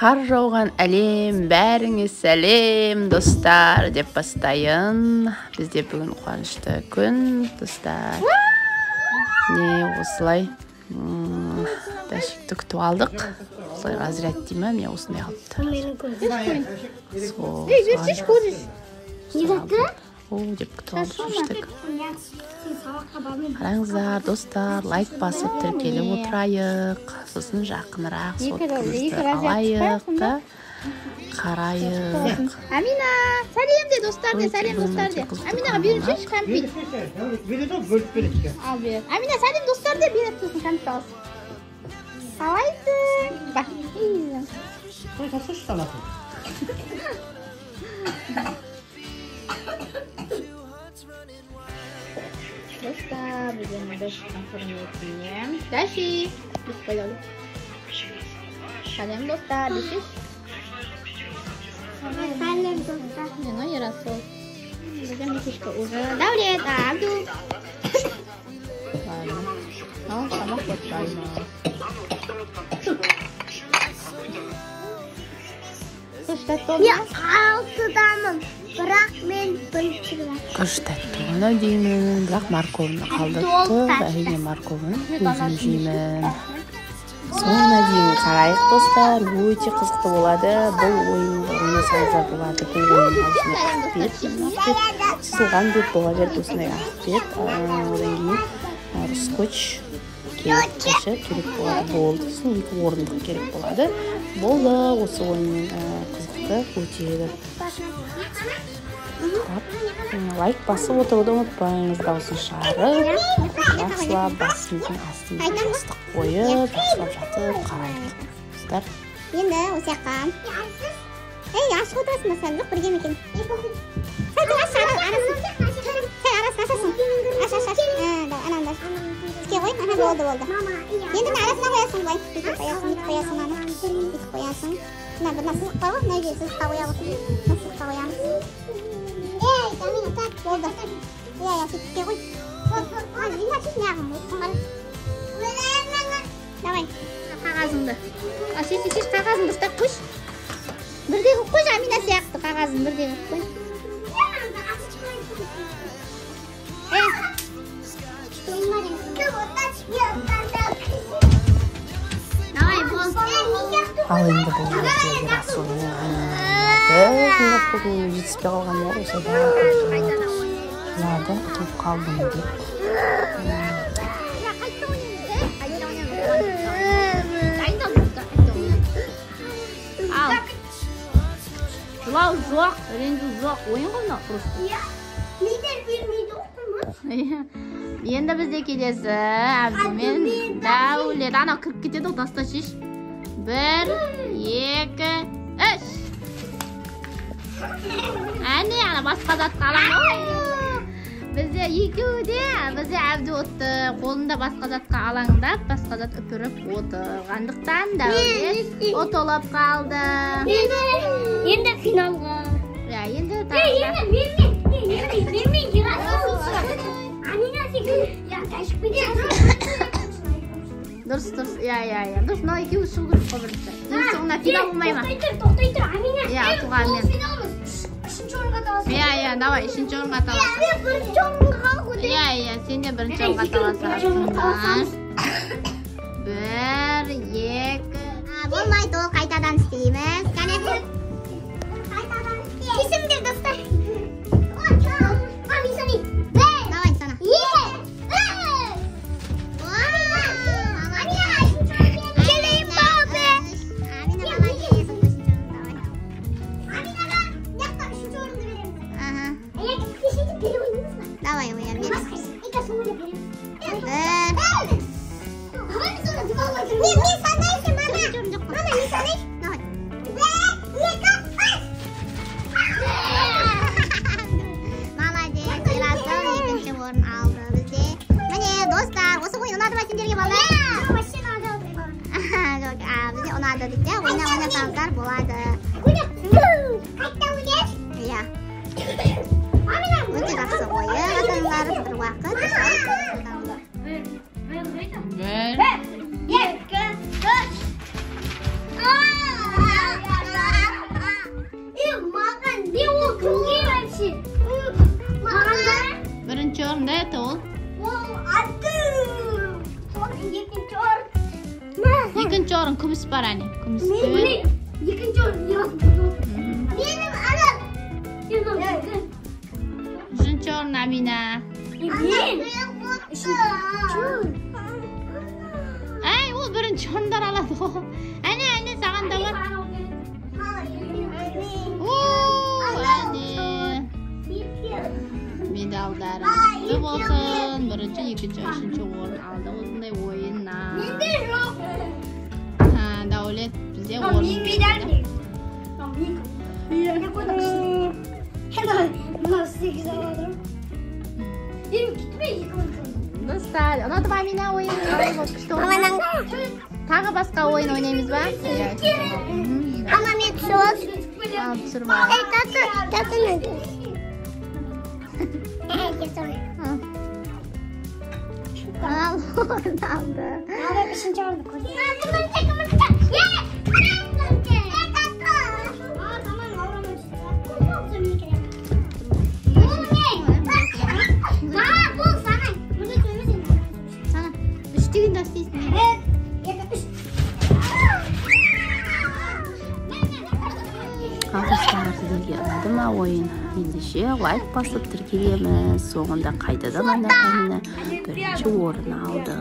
Қар жауған әлем, бәріңе сәлем, достар, деп бастайын. Бізде бүгін қуанышты күн, достар. Не осылай дәшікті күтіп алдық. Осылай разряд деймін, мен осындай алыпты. Деп күтіп алдық жүрістік. Қараңыздар, достар, лайк басып тіркеліп отырайық. Сосын жақынырақ соткамызды алайық та қарайық. Амина, сәлем де достар де, сәлем достар де. Аминаға беріңізші кәмпит. Ал бер. Амина, сәлем достар де, беріп тұрсын кәмпит алсын. Қалайсың? Бақ. Қой тасыш салатын. Достар, бүгін біз қырметін Дәші. Біз қойлады. Сәлем достар, десіз. Сәлем достар. Жаңа ерасыл. Бүгін кешкі уже. Дәулет, Абду. Ал, тамақ қотпайма. Күш тәтті олма? Алтыдамын, бірақ мен білчігім. Күш тәтті олма деймін, бірақ морковны қалдырды. Әрине морковны өзім жеймін. Соңына дейін қарайық, достар. Өте қызықты болады. Бұл ойынды ойнасаңыздар болады. Бұл ойынның алдысында ақпет, сылған бет бола берді, осындай ақпет. Одан кейін скотч керек болады. Болды. Сосын 2 орындық керек болады. Болды. Осы ойынның қызықты өте лайк басып отыруды ұмытпаңыз. Дауысын шығарып, жақсылап басымыздың астын жастық қойып, жақсылап жатып қарайық. Достар. Енді осы жаққа. Ашық отырасың ба сәл? Жоқ, бірге мекен. Сәл ашық арасың. Сәл арасын ашасың. Аш. Ананда. Іске қой. Болды. Енді арасына қоясың былай. Бүйтіп қоясың аны. Бүйтіп қоясың. Мына бір насық бар ғой. Мына жерге сызыққа қоямыз. Насыққа қоямыз. Болды. Сөйтіпке қой. Давай. Қағазыңды. Шеш қағазыңды ұстап қойш. Бірде қып қойш, Амина сияқты қағазын бірде қып қой. Давай, бол. Ал енді бұл расылының бүгін жетіспей қалған ол осыда тұлып қалдым деп. Ал. Жылау жоқ, ренжу жоқ. Ойын ғой мынау просто. Лидер бермейді оқырмыз. Енді бізде келесі Абдумен Дәулет. Ана кіріп кетеді ғой, таста шеш. 1, 2, 3. Әне, ана басқа затқа алам. Бізде екеуі де, бізде Абду отты. Қолында басқа затқа алаңдап, басқа зат үпіріп отырғандықтан Дәулет отолап қалды. Енді финалға. Енді Бермей, Амина секілді. Дәшік беде. Дұрыс. Дұрыс, мынау екеуі шығу керек қой бірінші. Соңына финал болмай ма? Тоқтай тұр, Амина. Атылған мен. Үшінші орынға таласың. Давай, үшінші орынға таласың. Мен бірінші орынға қойдым. Сен де бірінші орынға таласың. 1, 2. Болмайды, ол қайтадан істейміз. Қайтадан істейміз. Кесімдер, достар. Давай sana. Geleyim abi. Amina bana geliyorsun koşunca. Amina'dan yakta 3. oyunu verelim. Eğer kişiydi biri oynadınız mı? Давай, oynayalım. İlk aşama verelim. Min sandayısın bana. Bana min sandayısın. Давай. Молодец, Ерасыл екінші орын алды бізде. Міне, достар, осы ойын ұнады ма сендерге балалар? Вообще ұнады. Бізде ұнады дейді, ойнасаңыздар болады. Қайтта ойнайық? Иә. Өте жақсы ойын, атаңдар бір уақыт. 1, 2, 3. o'rinda Etol. Ikkinchi o'rin Kumis Barani. Kumis. Ikkinchi o'rin Benim ana. Uchinchi o'rin Amina. Ay, u birinchi o'rindan oladi. Ana saqan davlat. Medallar qutlug' bo'lsin. Birinchi, ikkinchi, uchinchi o'rin oldi. Bunday o'yinlar. Ha, davlat bizga o'rin berdi. Do'stlar, unutib Amina o'yin tag'i boshqa o'yin o'ynaymizmi? Ama men so'z. Surma. Ey, tata. Aldı. Abi 5. oldu. Sana üçlüğün de istiyorsun. Arkadaşlar sizlarga yoqdimi o'yin? Endi like bosib tirkaymiz. So'ngida qaytadan Amina birinchi o'rin oldi.